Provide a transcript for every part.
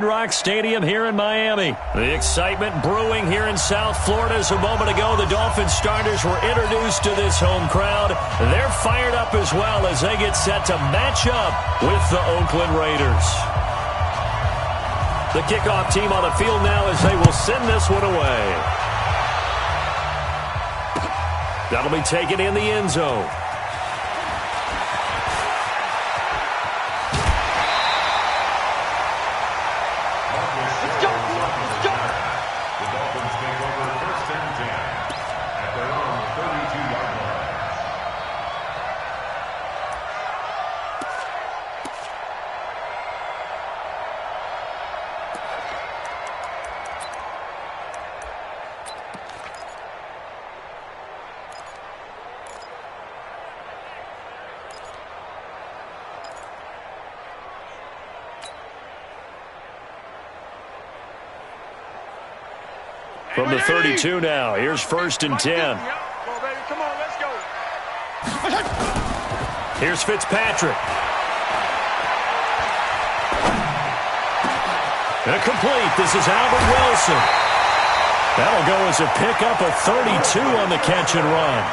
Rock Stadium here in Miami. The excitement brewing here in South Florida. As a moment ago, the Dolphins starters were introduced to this home crowd. They're fired up as well as they get set to match up with the Oakland Raiders. The kickoff team on the field now as they will send this one away. That'll be taken in the end zone. From the 32 now, here's 1st and 10. Come on, let's go. Here's Fitzpatrick. Complete. This is Albert Wilson. That'll go as a pickup of 32 on the catch and run.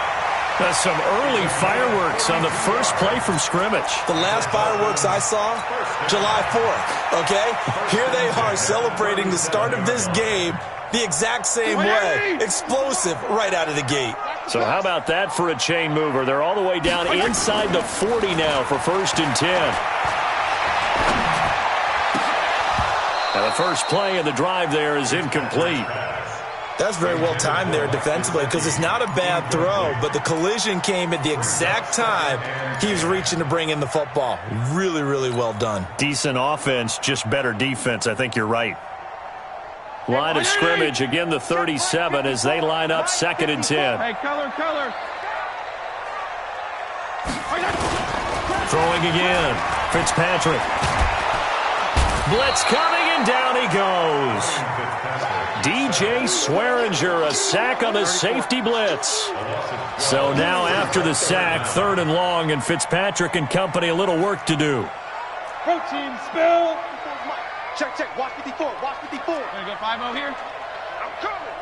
That's some early fireworks on the first play from scrimmage. The last fireworks I saw, July 4th, okay? Here they are celebrating the start of this game the exact same way. Explosive right out of the gate. So how about that for a chain mover? They're all the way down inside the 40 now for 1st and 10. Now the first play of the drive there is incomplete. That's very well timed there defensively because it's not a bad throw, but the collision came at the exact time he was reaching to bring in the football. Really, really well done. Decent offense, just better defense. I think you're right. Line of scrimmage, again the 37 as they line up 2nd and 10. Hey, color. Throwing again. Fitzpatrick. Blitz coming, and down he goes. DJ Swearinger, a sack on the safety blitz. So now after the sack, 3rd and long, and Fitzpatrick and company a little work to do. Protein spill. Check. Watch 54. Gonna go 5-0 here. I'm coming.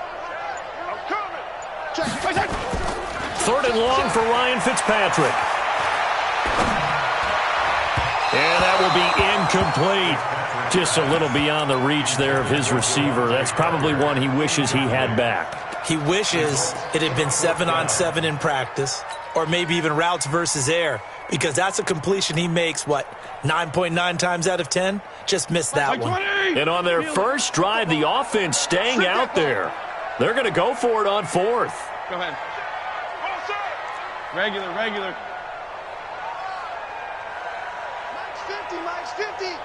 Check. 3rd and long for Ryan Fitzpatrick. And that will be incomplete. Just a little beyond the reach there of his receiver. That's probably one he wishes he had back. He wishes it had been 7-on-7 in practice, or maybe even routes versus air, because that's a completion he makes, 9.9 times out of 10? Just missed that one. And on their first drive, the offense staying out there. They're going to go for it on 4th. Go ahead. Regular. Max 50.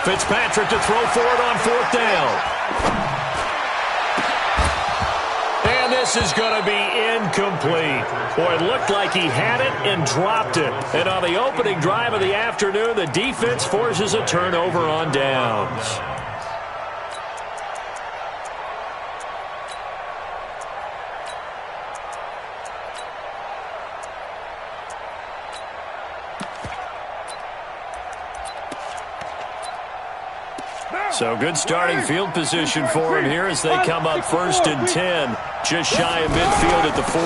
Fitzpatrick to throw for it on 4th down. And this is going to be incomplete. Boy, it looked like he had it and dropped it. And on the opening drive of the afternoon, the defense forces a turnover on downs. So good starting field position for him here as they come up 1st and 10. Just shy of midfield at the 48.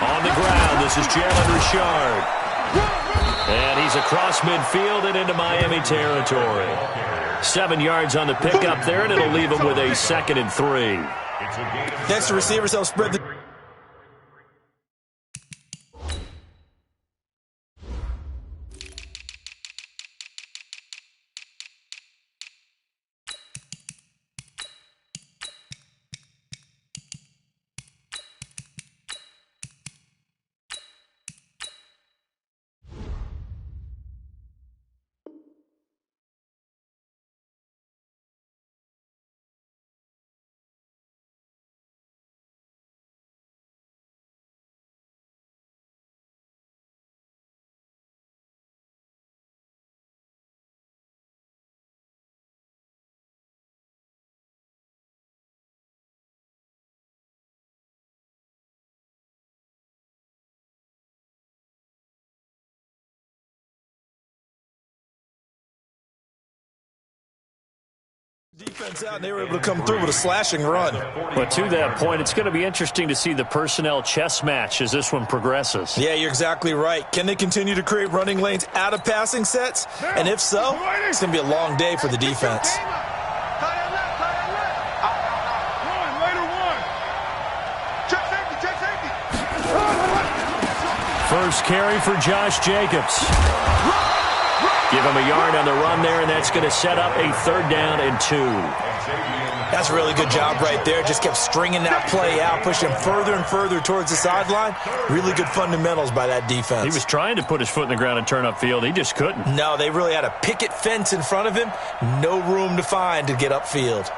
On the ground, this is Jalen Richard. And he's across midfield and into Miami territory. 7 yards on the pickup there, and it'll leave him with a 2nd and 3. Next, the receivers help spread the Defense out, and they were able to come through with a slashing run. But to that point, it's going to be interesting to see the personnel chess match as this one progresses. Yeah, you're exactly right. Can they continue to create running lanes out of passing sets? And if so, it's going to be a long day for the defense. First carry for Josh Jacobs. Give him a yard on the run there, and that's going to set up a 3rd down and 2. That's a really good job right there. Just kept stringing that play out, pushing further and further towards the sideline. Really good fundamentals by that defense. He was trying to put his foot in the ground and turn upfield. He just couldn't. No, they really had a picket fence in front of him. No room to find to get upfield.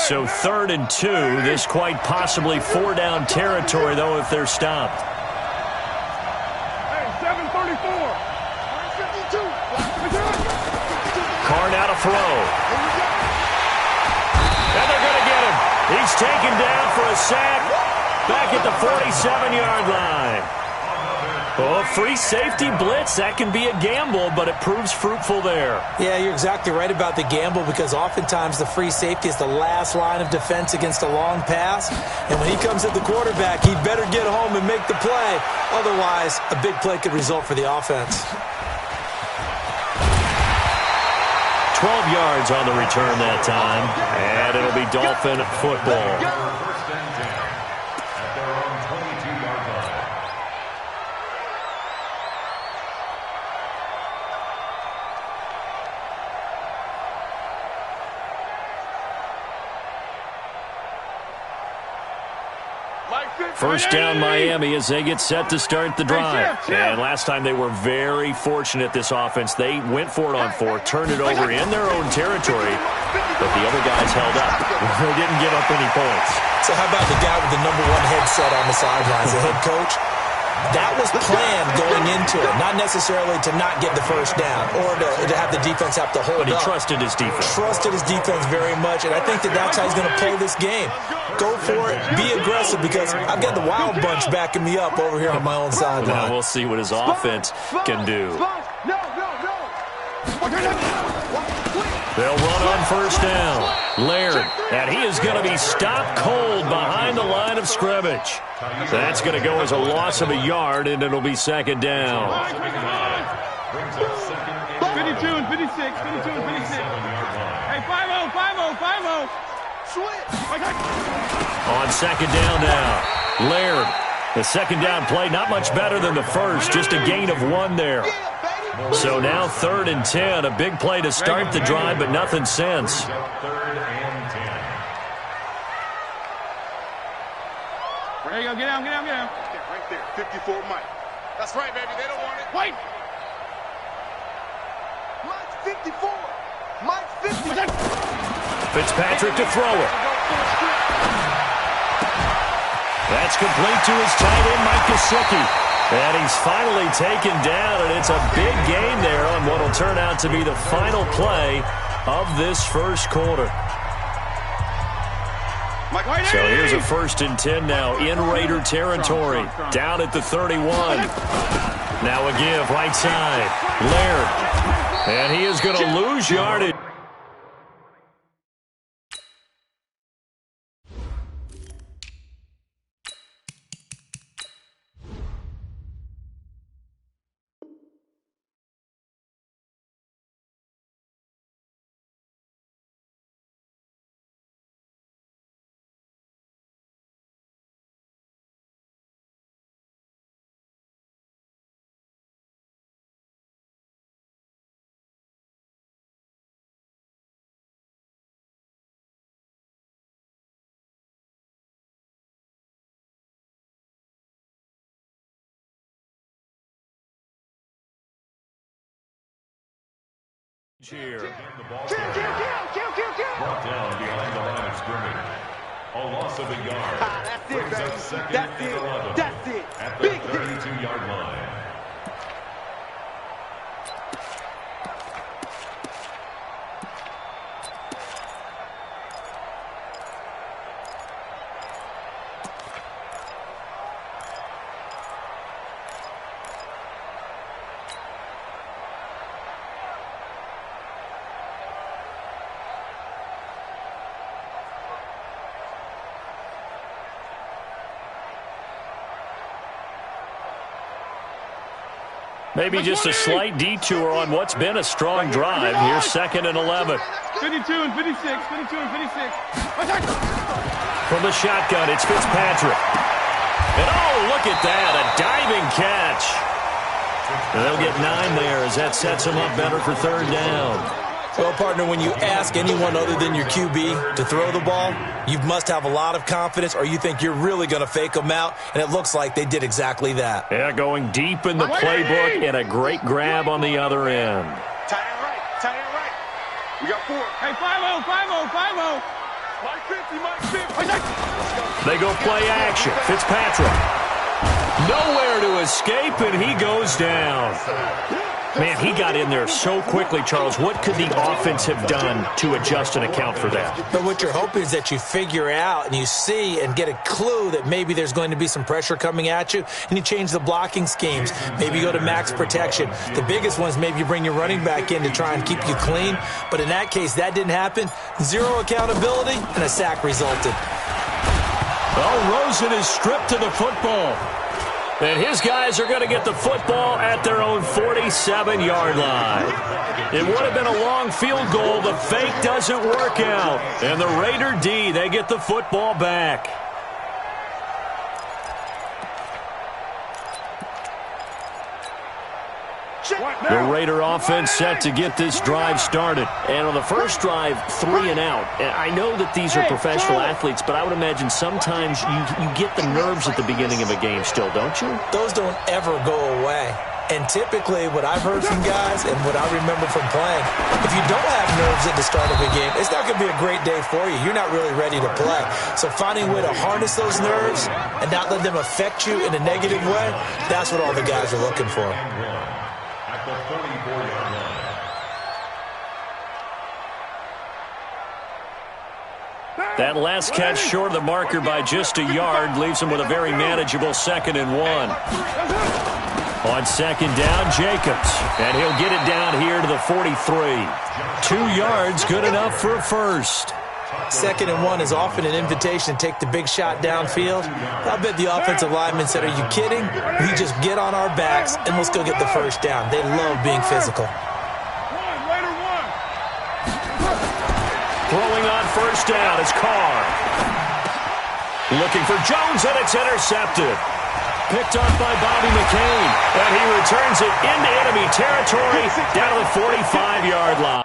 So 3rd and 2. This quite possibly 4-down territory, though, if they're stopped. Hey, 7:34. 52. Carr now to throw. And they're going to get him. He's taken down for a sack back at the 47-yard line. Oh, free safety blitz. That can be a gamble, but it proves fruitful there. Yeah, you're exactly right about the gamble because oftentimes the free safety is the last line of defense against a long pass. And when he comes at the quarterback, he better get home and make the play. Otherwise, a big play could result for the offense. 12 yards on the return that time, and it'll be Dolphin football. First down Miami as they get set to start the drive. And last time they were very fortunate, this offense. They went for it on 4, turned it over in their own territory, but the other guys held up. They didn't give up any points. So how about the guy with the #1 headset on the sidelines, the head coach? That was planned going into it, not necessarily to not get the first down or to have the defense have to hold up. But he trusted his defense. Trusted his defense very much, and I think that's how he's going to play this game. Go for it, be aggressive, because I've got the Wild Bunch backing me up over here on my own sideline. Now we'll see what his offense can do. They'll run on first down. Laird, and he is going to be stopped cold behind the line of scrimmage. That's going to go as a loss of a yard, and it'll be 2nd down. 52 and 56, 52 and 56. Hey, 5-0, 5-0, 5-0. On 2nd down now, Laird. The 2nd down play, not much better than the first, just a gain of 1 there. So now 3rd and 10, a big play to start the drive, but nothing since. There you go, get down, get down, get down. Right there, 54 Mike. That's right, baby, they don't want it. Wait! Mike's 54. Mike's 50. Fitzpatrick to throw it. That's complete to his tight end, Mike Gesicki. And he's finally taken down, and it's a big gain there on what will turn out to be the final play of this first quarter. So here's a 1st and 10 now in Raider territory, down at the 31. Now a give right side, Laird, and he is going to lose yardage. Here. Kill. Brought down behind the line of scrimmage. A loss of a yard. That's it, Brings up baby. 2nd That's and it. 11 That's it. at the Big hit. 32-yard line. Maybe just a slight detour on what's been a strong drive. Here's 2nd and 11. 52 and 56, 52 and 56. From the shotgun, it's Fitzpatrick. And oh, look at that, a diving catch. And they'll get 9 there as that sets them up better for 3rd down. Well, partner, when you ask anyone other than your QB to throw the ball, you must have a lot of confidence or you think you're really going to fake them out, and it looks like they did exactly that. Yeah, going deep in the playbook and a great grab on the other end. Tight end right, tight end right. We got 4. Hey, 5-0, 5-0, 5-0. Mike 50, Mike 50. They go play action. Fitzpatrick. Nowhere to escape, and he goes down. Man, he got in there so quickly, Charles. What could the offense have done to adjust and account for that? But what you're hoping is that you figure out and you see and get a clue that maybe there's going to be some pressure coming at you, and you change the blocking schemes. Maybe you go to max protection. The biggest one is maybe you bring your running back in to try and keep you clean. But in that case, that didn't happen. 0 accountability, and a sack resulted. Well, Rosen is stripped to the football. And his guys are going to get the football at their own 47-yard line. It would have been a long field goal. The fake doesn't work out. And the Raider D, they get the football back. The Raider offense set to get this drive started. And on the first drive, 3 and out. And I know that these are professional athletes, but I would imagine sometimes you get the nerves at the beginning of a game still, don't you? Those don't ever go away. And typically, what I've heard from guys and what I remember from playing, if you don't have nerves at the start of a game, it's not going to be a great day for you. You're not really ready to play. So finding a way to harness those nerves and not let them affect you in a negative way, that's what all the guys are looking for. The 44-yard line. That last catch short of the marker by just a yard leaves him with a very manageable 2nd and 1. On 2nd down, Jacobs. And he'll get it down here to the 43. 2 yards, good enough for a first. 2nd and 1 is often an invitation to take the big shot downfield. I bet the offensive lineman said, are you kidding? We just get on our backs and let's go get the first down. They love being physical. Throwing on first down is Carr. Looking for Jones, and it's intercepted. Picked up by Bobby McCain. And he returns it into enemy territory down to the 45-yard line.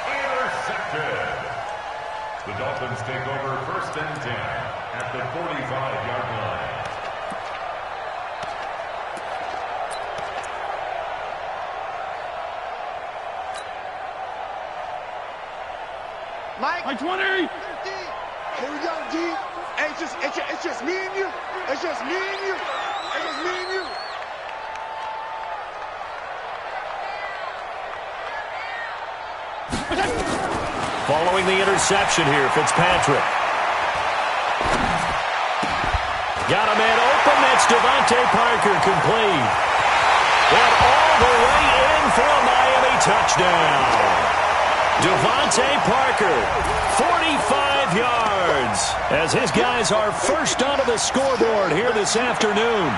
Intercepted. The Dolphins take over 1st and 10 at the 45-yard line. Mike 20. Here we go, D. Hey, it's just me and you. It's just me and you. It's just me and you. Following the interception here, Fitzpatrick. Got a man open. That's Devontae Parker, complete. And all the way in for a Miami touchdown. Devontae Parker, 45 yards, as his guys are first onto the scoreboard here this afternoon.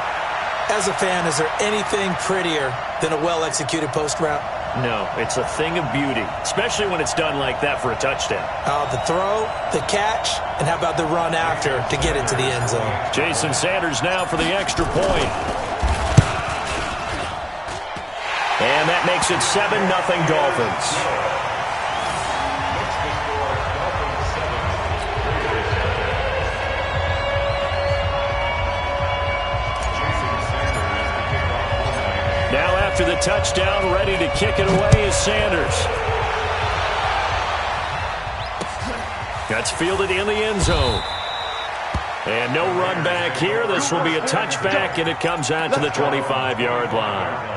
As a fan, is there anything prettier than a well-executed post route? No, it's a thing of beauty, especially when it's done like that for a touchdown. The throw, the catch, and how about the run after to get it to the end zone? Jason Sanders now for the extra point. And that makes it 7-0 Dolphins. Now after the touchdown, ready to kick it away is Sanders. That's fielded in the end zone. And no run back here. This will be a touchback, and it comes out to the 25-yard line.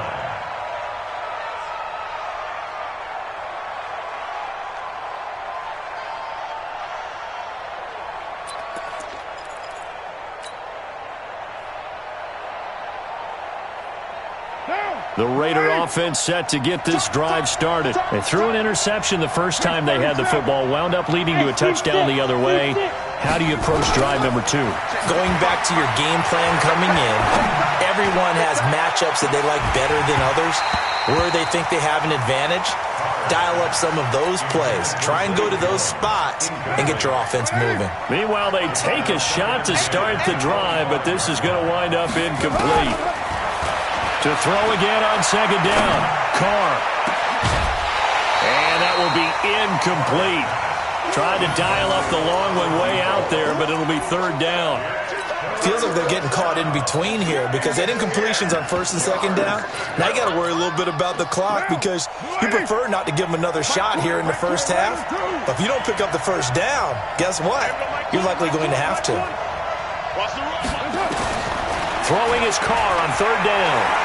The Raider offense set to get this drive started. They threw an interception the first time they had the football, wound up leading to a touchdown the other way. How do you approach drive number 2? Going back to your game plan coming in, everyone has matchups that they like better than others, where they think they have an advantage. Dial up some of those plays. Try and go to those spots and get your offense moving. Meanwhile, they take a shot to start the drive, but this is going to wind up incomplete. To throw again on second down. Carr. And that will be incomplete. Tried to dial up the long one way out there, but it'll be third down. Feels like they're getting caught in between here because they had incompletions on first and second down. Now you got to worry a little bit about the clock because you prefer not to give them another shot here in the first half. But if you don't pick up the first down, guess what? You're likely going to have to. Throwing his Carr on third down.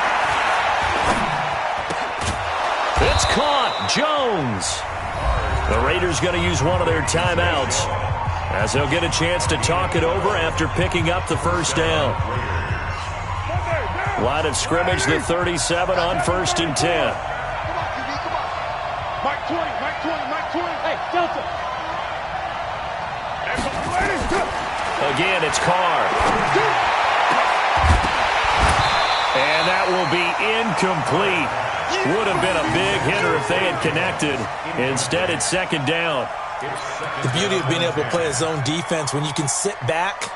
It's caught. Jones. The Raiders going to use one of their timeouts as they'll get a chance to talk it over after picking up the first down. Line of scrimmage, the 37 on first and 10. Mike 20, Mike 20, Mike 20. Hey, Delta. Again, it's Carr. And that will be incomplete. Would have been a big hitter if they had connected. Instead, it's second down. The beauty of being able to play a zone defense when you can sit back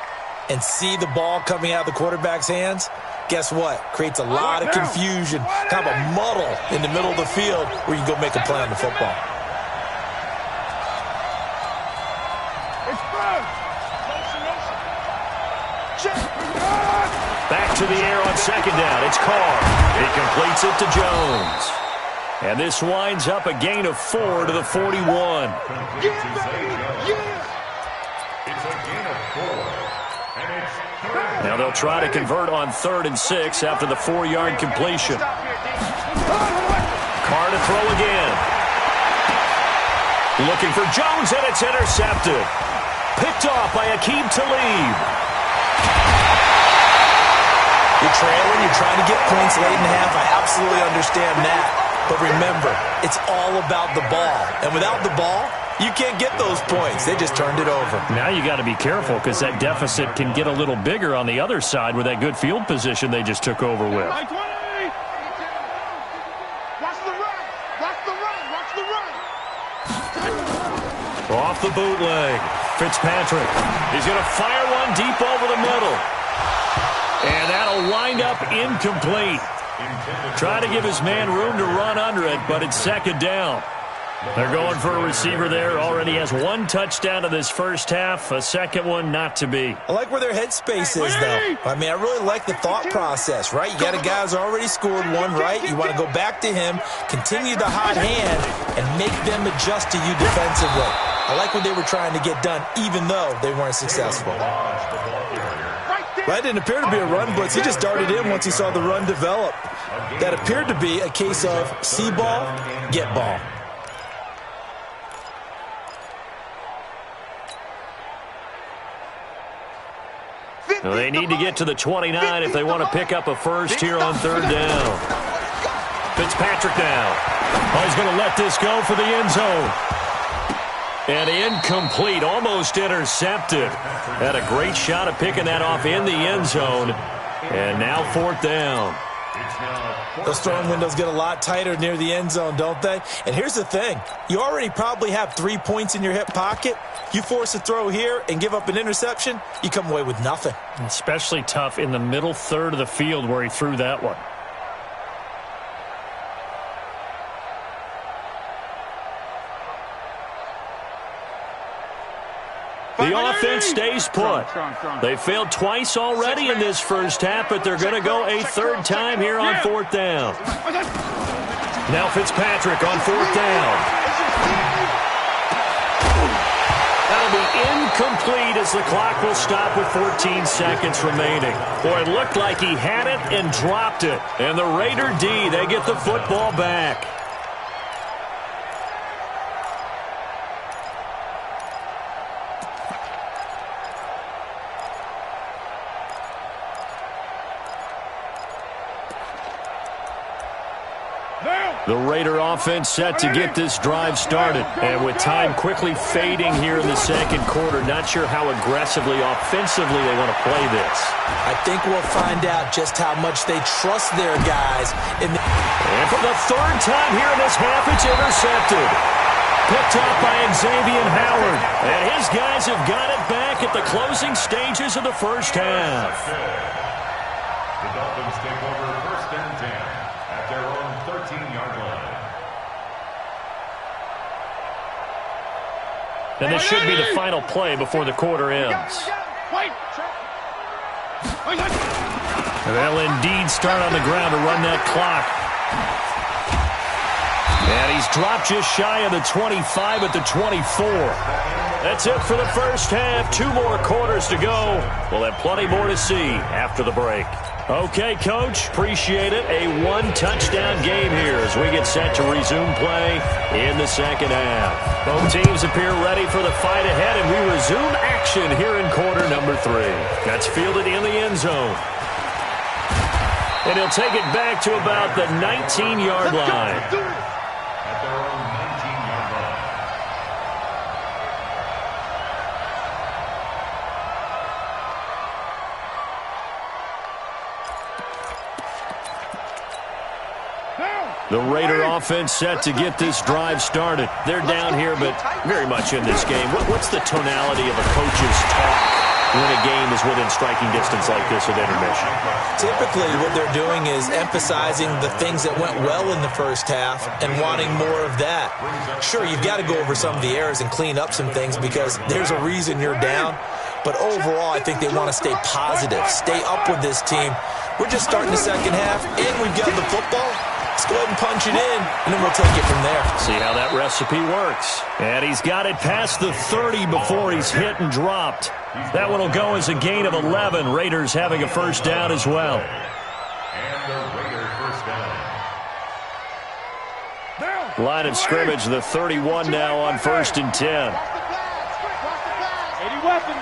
and see the ball coming out of the quarterback's hands, guess what? Creates a lot of confusion, kind of a muddle in the middle of the field where you can go make a play on the football. Back to the air on second down. It's Carr. He completes it to Jones. And this winds up a gain of 4 to the 41. Now they'll try to convert on 3rd and 6 after the 4-yard completion. Carr to throw again. Looking for Jones, and it's intercepted. Picked off by Aqib Talib. You're trailing, you're trying to get points late in the half. I absolutely understand that. But remember, it's all about the ball. And without the ball, you can't get those points. They just turned it over. Now you got to be careful because that deficit can get a little bigger on the other side with that good field position they just took over with. Watch the run. Watch the run. Watch the run. Off the bootleg. Fitzpatrick. He's going to fire one deep over the middle. And that'll wind up incomplete. Try to give his man room to run under it, but it's second down. They're going for a receiver there. Already has 1 touchdown in this first half. A second one not to be. I like where their headspace is, though. I mean, I really like the thought process, right? You got a guy who's already scored one, right? You want to go back to him, continue the hot hand, and make them adjust to you defensively. I like what they were trying to get done, even though they weren't successful. That didn't appear to be a run blitz. He just darted in once he saw the run develop. That appeared to be a case of see ball, get ball. Well, they need to get to the 29 if they want to pick up a first here on third down. Fitzpatrick now. Oh, he's going to let this go for the end zone. And incomplete, almost intercepted. Had a great shot at picking that off in the end zone. And now 4th down. Those throwing windows get a lot tighter near the end zone, don't they? And here's the thing. You already probably have 3 points in your hip pocket. You force a throw here and give up an interception, you come away with nothing. Especially tough in the middle third of the field where he threw that one. The offense stays put. They failed twice already in this first half, but they're going to go a 3rd time here on 4th down. Now Fitzpatrick on 4th down. That'll be incomplete as the clock will stop with 14 seconds remaining. Boy, it looked like he had it and dropped it. And the Raider D, they get the football back. The Raider offense set to get this drive started. And with time quickly fading here in the second quarter, not sure how aggressively, offensively they want to play this. I think we'll find out just how much they trust their guys. And for the 3rd time here in this half, it's intercepted. Picked up by Xavier Howard. And his guys have got it back at the closing stages of the first half. The Dolphins take over 1st and 10 at their own 13-yard line. And this should be the final play before the quarter ends. They'll indeed start on the ground to run that clock. And he's dropped just shy of the 25 at the 24. That's it for the first half. 2 more quarters to go. We'll have plenty more to see after the break. Okay, Coach, appreciate it. A 1-touchdown game here as we get set to resume play in the second half. Both teams appear ready for the fight ahead, and we resume action here in quarter number 3. That's fielded in the end zone. And he'll take it back to about the 19-yard line. At their own 19-yard line. The Raider offense set to get this drive started. They're down here, but very much in this game. What's the tonality of a coach's talk when a game is within striking distance like this at intermission? typically what they're doing is emphasizing the things that went well in the first half and wanting more of that. Sure, you've got to go over some of the errors and clean up some things because there's a reason you're down. But overall, I think they want to stay positive, stay up with this team. We're just starting the second half, and we've got the football. Let's go ahead and punch it in, and then we'll take it from there. See how that recipe works. And he's got it past the 30 before he's hit and dropped. That one will go as a gain of 11. Raiders having a first down as well. And the Raider first down. Line of scrimmage, the 31 now on 1st and 10. 80 weapon.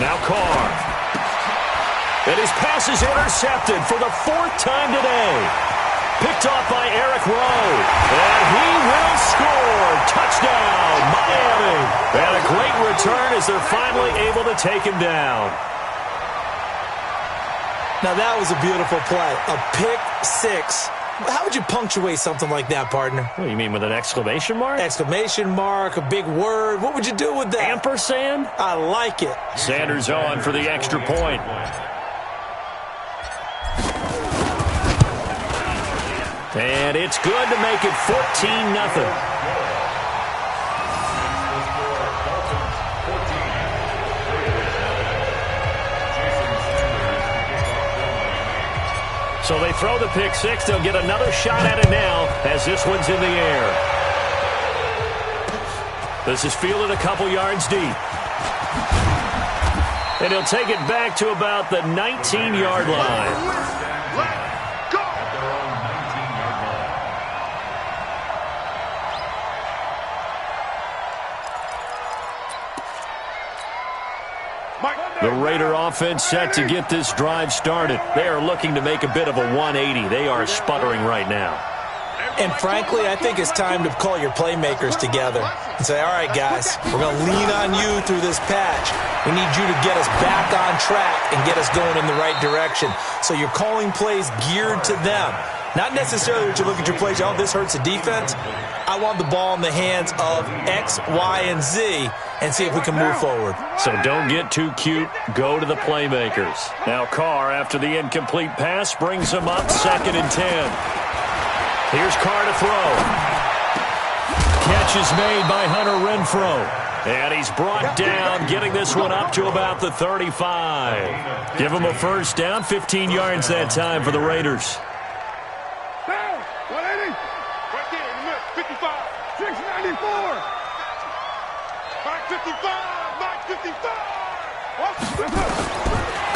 Now Carr. And his pass is intercepted for the 4th time today. Picked off by Eric Rowe. And he will score. Touchdown, Miami. And a great return as they're finally able to take him down. Now that was a beautiful play. A pick six. How would you punctuate something like that, partner? What do you mean, with an exclamation mark? Exclamation mark, a big word. What would you do with that? Ampersand? I like it. Sanders on for the extra point. And it's good to make it 14-0. So they throw the pick six. They'll get another shot at it now as this one's in the air. This is fielded a couple yards deep. And he'll take it back to about the 19-yard line. The The Raider offense set to get this drive started. They are looking to make a bit of a 180. They are sputtering right now. And frankly, I think it's time to call your playmakers together and say, all right, guys, we're going to lean on you through this patch. We need you to get us back on track and get us going in the right direction. So you're calling plays geared to them. Not necessarily that you look at your plays, oh, this hurts the defense. I want the ball in the hands of X, Y, and Z and see if we can move forward. So don't get too cute. Go to the playmakers. Now Carr, after the incomplete pass, brings him up 2nd and 10. Here's Carr to throw. Catch is made by Hunter Renfrow. And he's brought down, getting this one up to about the 35. Give him a first down, 15 yards that time for the Raiders. Down, 180. Right there in the middle, 55. 694. Mike 55, Mike 55.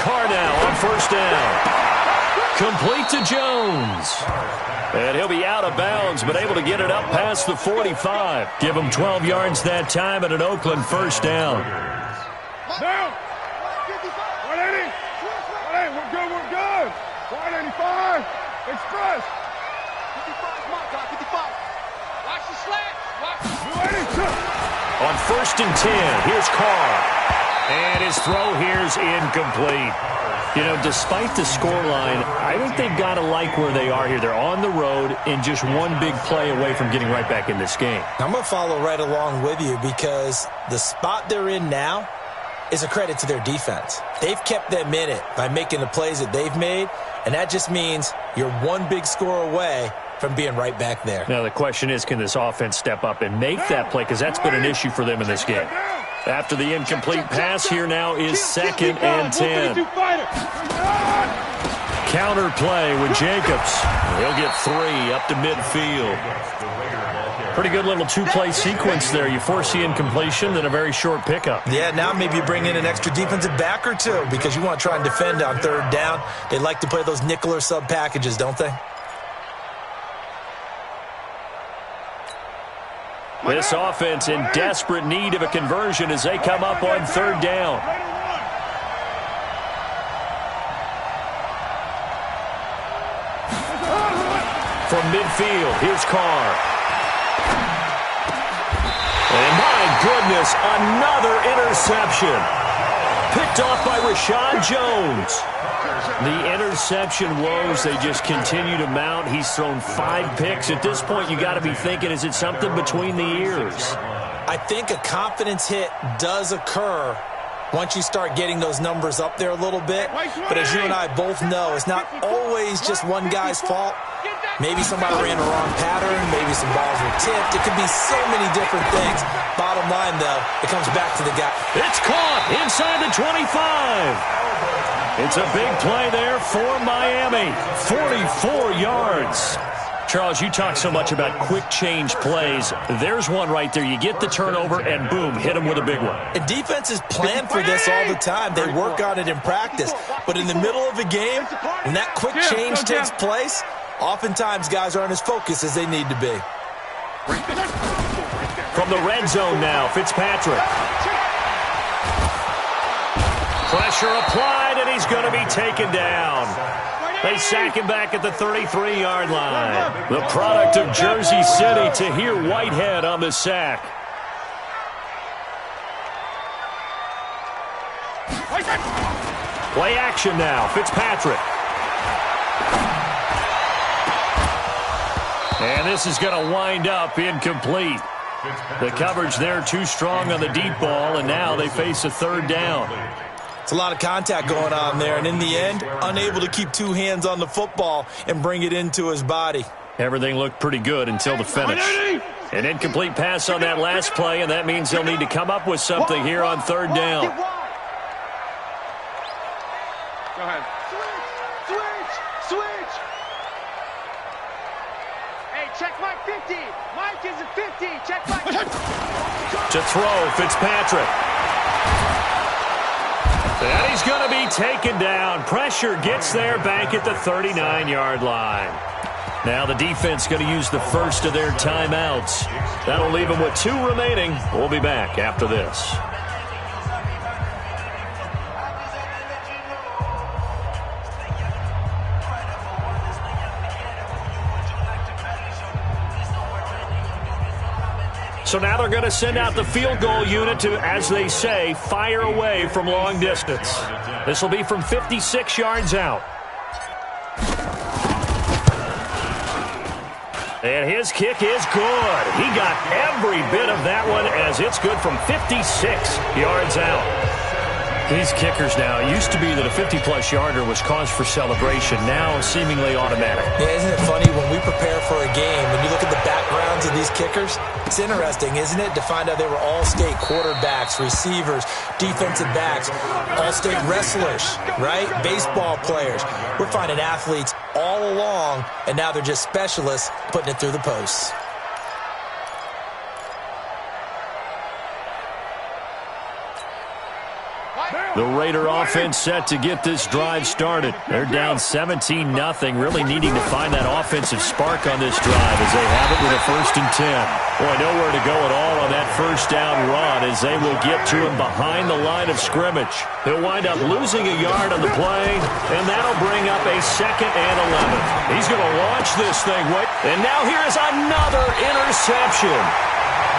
Carr now on first down. Complete to Jones. And he'll be out of bounds, but able to get it up past the 45. Give him 12 yards that time and an Oakland first down. Down. 180. 180. We're good. We're good. 185. Express. 55. My God. 55. Watch the slant. Watch. 280. On first and 10, here's Carr. And his throw here's incomplete. You know, despite the scoreline, I think they've got to like where they are here. They're on the road and just one big play away from getting right back in this game. I'm going to follow right along with you because the spot they're in now is a credit to their defense. They've kept them in it by making the plays that they've made, and that just means you're one big score away from being right back there. Now, the question is, can this offense step up and make that play? Because that's been an issue for them in this game. After the incomplete pass, here now is 2nd and 10. Counter play with Jacobs. He'll get 3 up to midfield. Pretty good little two-play sequence there. You force the incompletion, then a very short pickup. Yeah, now maybe you bring in an extra defensive back or two because you want to try and defend on 3rd down. They like to play those nickel or sub packages, don't they? This offense in desperate need of a conversion as they come up on 3rd down. From midfield, here's Carr. And my goodness, another interception. Picked off by Rashad Jones. The interception woes, they just continue to mount. He's thrown 5 picks. At this point, you got to be thinking, is it something between the ears? I think a confidence hit does occur once you start getting those numbers up there a little bit. But as you and I both know, it's not always just one guy's fault. Maybe somebody ran a wrong pattern. Maybe some balls were tipped. It could be so many different things. Bottom line, though, it comes back to the guy. It's caught inside the 25. It's a big play there for Miami. 44 yards. Charles, you talk so much about quick change plays. There's one right there. You get the turnover, and boom, hit them with a big one. And defenses plan for this all the time. They work on it in practice. But in the middle of a game, when that quick change takes place, oftentimes guys aren't as focused as they need to be. From the red zone now, Fitzpatrick. Pressure applied, and he's going to be taken down. They sack him back at the 33-yard line. The product of Jersey City, Tahir Whitehead on the sack. Play action now, Fitzpatrick. And this is going to wind up incomplete. The coverage there too strong on the deep ball, and now they face a 3rd down. It's a lot of contact going on there, and in the end, unable to keep 2 hands on the football and bring it into his body. Everything looked pretty good until the finish. An incomplete pass on that last play, and that means they'll need to come up with something here on 3rd down. Go ahead. Switch. Hey, check Mike 50. Mike is a 50. Check Mike. To throw, Fitzpatrick. And he's going to be taken down. Pressure gets there back at the 39-yard line. Now the defense going to use the first of their timeouts. That'll leave them with 2 remaining. We'll be back after this. So now they're going to send out the field goal unit to, as they say, fire away from long distance. This will be from 56 yards out. And his kick is good. He got every bit of that one as it's good from 56 yards out. These kickers now, it used to be that a 50-plus yarder was cause for celebration, now seemingly automatic. Yeah, isn't it funny when we prepare for a game, when you look at the backgrounds of these kickers, it's interesting, isn't it, to find out they were all-state quarterbacks, receivers, defensive backs, all-state wrestlers, right? Baseball players. We're finding athletes all along, and now they're just specialists putting it through the posts. The Raider offense set to get this drive started. They're down 17-0, really needing to find that offensive spark on this drive as they have it with a 1st and 10. Boy, nowhere to go at all on that first down run as they will get to him behind the line of scrimmage. He'll wind up losing a yard on the play, and that'll bring up a 2nd and 11. He's going to launch this thing. And now here's another interception.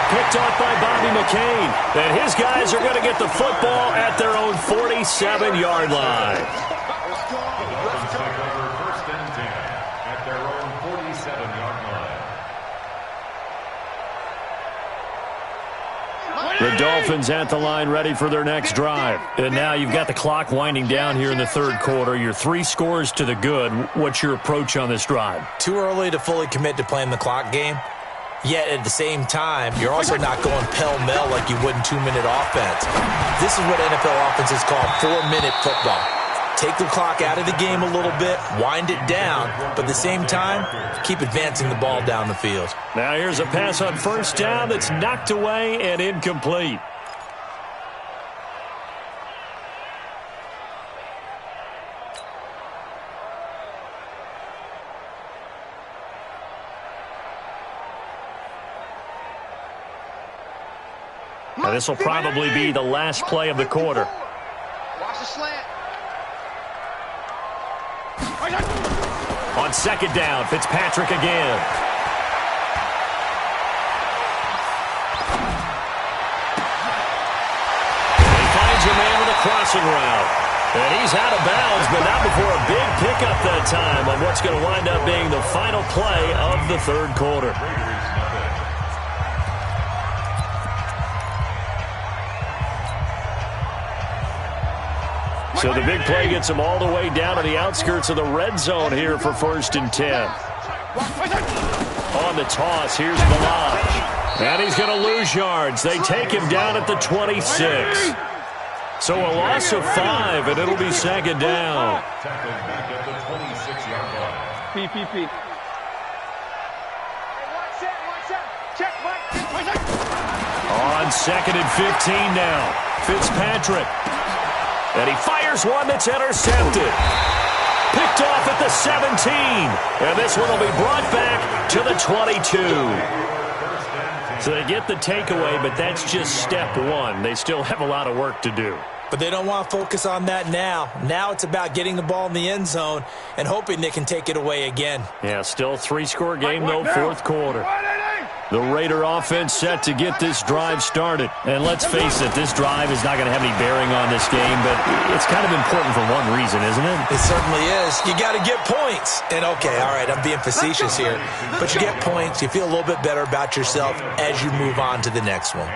Picked off by Bobby McCain. And his guys are going to get the football at their own 47-yard line. Dolphins take over 1st and 10 at their own 47-yard line. The Dolphins at the line ready for their next drive. And now you've got the clock winding down here in the 3rd quarter. You're 3 scores to the good. What's your approach on this drive? Too early to fully commit to playing the clock game. Yet at the same time, you're also not going pell-mell like you would in 2-minute offense. This is what NFL offenses call 4-minute football. Take the clock out of the game a little bit, wind it down, but at the same time, keep advancing the ball down the field. Now here's a pass on 1st down that's knocked away and incomplete. Now this will probably be the last play of the quarter. Watch the slant. On 2nd down, Fitzpatrick again. And he finds a man with a crossing route. And he's out of bounds, but not before a big pickup that time on what's going to wind up being the final play of the 3rd quarter. So the big play gets him all the way down to the outskirts of the red zone here for 1st and 10. On the toss, here's Balaj. And he's going to lose yards. They take him down at the 26. So a loss of 5, and it'll be 2nd down. Tackled back at the 26-yard line. PPP. On 2nd and 15 now. Fitzpatrick. And he fires one that's intercepted. Picked off at the 17. And this one will be brought back to the 22. So they get the takeaway, but that's just step 1. They still have a lot of work to do. But they don't want to focus on that now. Now it's about getting the ball in the end zone and hoping they can take it away again. Yeah, still 3-score game, though, 4th quarter. The Raider offense set to get this drive started. And let's face it, this drive is not going to have any bearing on this game, but it's kind of important for one reason, isn't it? It certainly is. You got to get points. And, okay, all right, I'm being facetious here. But you get points, you feel a little bit better about yourself as you move on to the next one.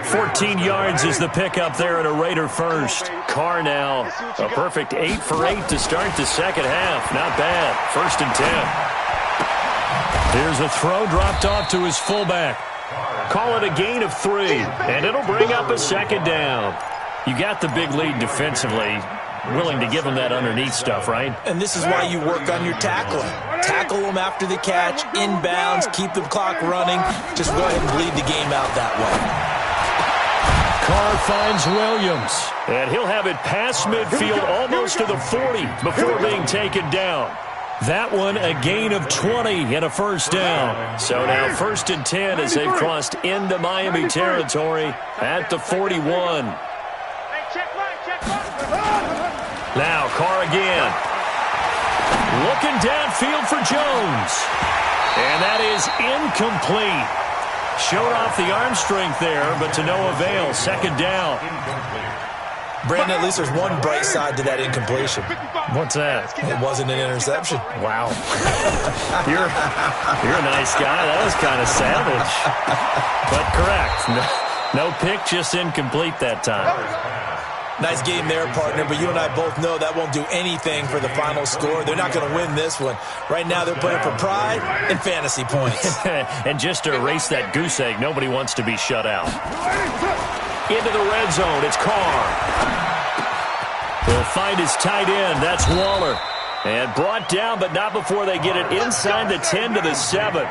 14 yards is the pickup there at a Raider first. Carr now, a perfect 8 for 8 to start the second half. Not bad. 1st and 10. Here's a throw dropped off to his fullback. Call it a gain of 3, and it'll bring up a 2nd down. You got the big lead defensively. Willing to give them that underneath stuff, right? And this is why you work on your tackling. Tackle them after the catch, inbounds, keep the clock running. Just go ahead and bleed the game out that way. Carr finds Williams, and he'll have it past midfield almost to the 40 before being taken down. That one a gain of 20 and a 1st down. So now 1st and 10 as they've crossed into Miami territory at the 41. Now Carr again. Looking downfield for Jones. And that is incomplete. Showed off the arm strength there, but to no avail. Second down. Brandon, at least there's one bright side to that incompletion. What's that? It wasn't an interception. Wow. You're a nice guy. That was kind of savage. But correct. No pick, just incomplete that time. Nice game there, partner, but you and I both know that won't do anything for the final score. They're not going to win this one. Right now they're playing for pride and fantasy points. And just to erase that goose egg, nobody wants to be shut out. Into the red zone, it's Carr. He'll find his tight end, that's Waller. And brought down, but not before they get it inside the 10 to the 7.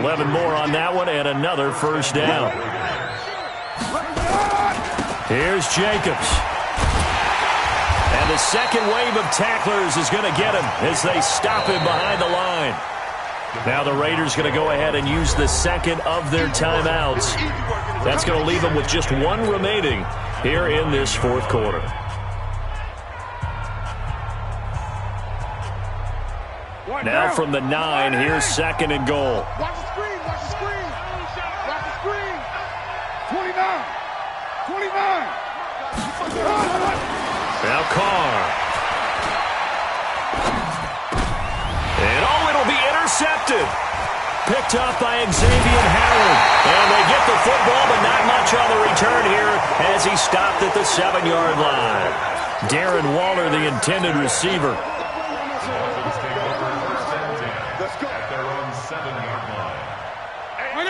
11 more on that one, and another first down. Here's Jacobs. And the second wave of tacklers is going to get him as they stop him behind the line. Now the Raiders going to go ahead and use the second of their timeouts. That's going to leave them with just one remaining here in this fourth quarter. Now from the 9, here's second and goal. Watch the screen, watch the screen. Watch the screen. 29. 29. Now Carr. And it'll be intercepted. Picked up by Xavier Howard. And they get the football, but not much on the return here as he stopped at the 7-yard line. Darren Waller, the intended receiver.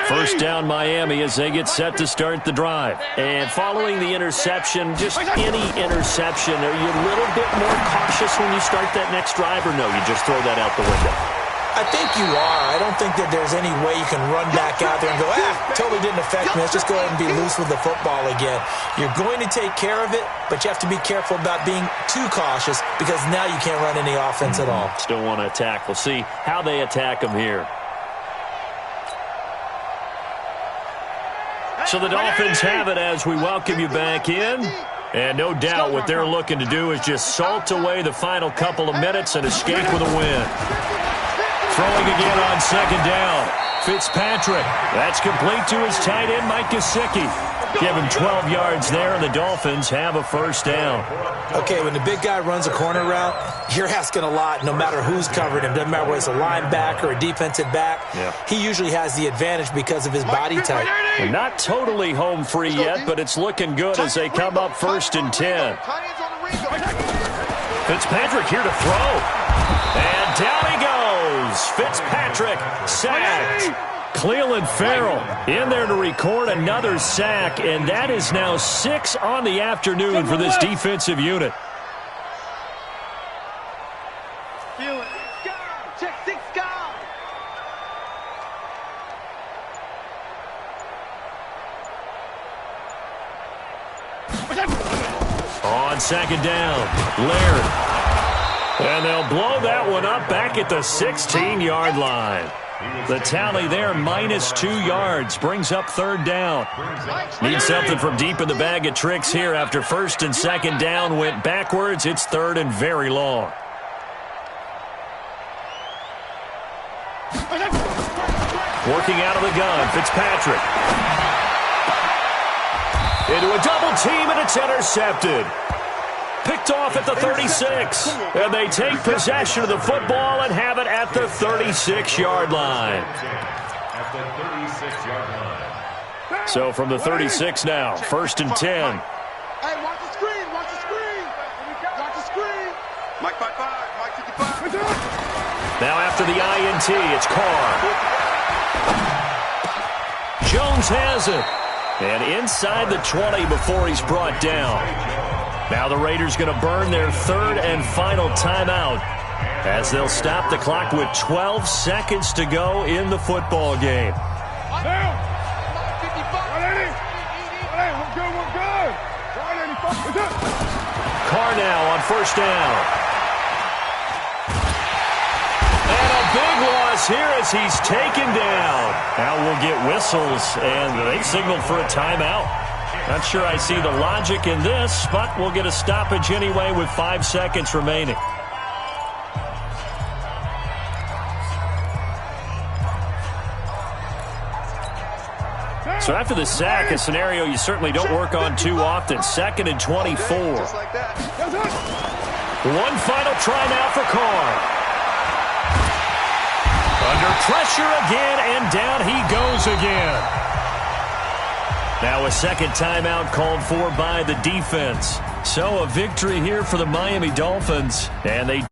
First down Miami as they get set to start the drive. And following the interception, just any interception, are you a little bit more cautious when you start that next drive, or no, you just throw that out the window? I think you are. I don't think that there's any way you can run back out there and go, totally didn't affect me. Let's just go ahead and be loose with the football again. You're going to take care of it, but you have to be careful about being too cautious because now you can't run any offense at all. Still want to attack. We'll see how they attack them here. So the Dolphins have it as we welcome you back in. And no doubt what they're looking to do is just salt away the final couple of minutes and escape with a win. Throwing again on second down. Fitzpatrick. That's complete to his tight end, Mike Gesicki. Give him 12 yards there, and the Dolphins have a first down. Okay, when the big guy runs a corner route, you're asking a lot no matter who's covering him. Doesn't matter whether it's a linebacker or a defensive back. Yeah. He usually has the advantage because of his body type. They're not totally home free yet, but it's looking good as they come up first and 10. Fitzpatrick here to throw. And down he goes. Fitzpatrick sacked. Cleveland Farrell in there to record another sack, and that is now 6 on the afternoon for this defensive unit. Check 6 guys. On second down, Laird. And they'll blow that one up back at the 16-yard line. The tally there, -2 yards, brings up third down. Need something from deep in the bag of tricks here after first and second down went backwards. It's third and very long. Working out of the gun, Fitzpatrick. Into a double team, and it's intercepted. Picked off at the 36, and they take possession of the football and have it at the 36-yard line. So from the 36 now, first and 10. Hey, watch the screen, watch the screen. Watch the screen. Mike 55, Mike 55. Now after the INT, it's Carr. Jones has it. And inside the 20 before he's brought down. Now the Raiders going to burn their third and final timeout as they'll stop the clock with 12 seconds to go in the football game. Carr now on first down. And a big loss here as he's taken down. Now we'll get whistles, and they signaled for a timeout. Not sure I see the logic in this, but we'll get a stoppage anyway with 5 seconds remaining. So after the sack, a scenario you certainly don't work on too often. 2nd and 24. Just like that. One final try now for Carr. Under pressure again, and down he goes again. Now a second timeout called for by the defense. So a victory here for the Miami Dolphins, and they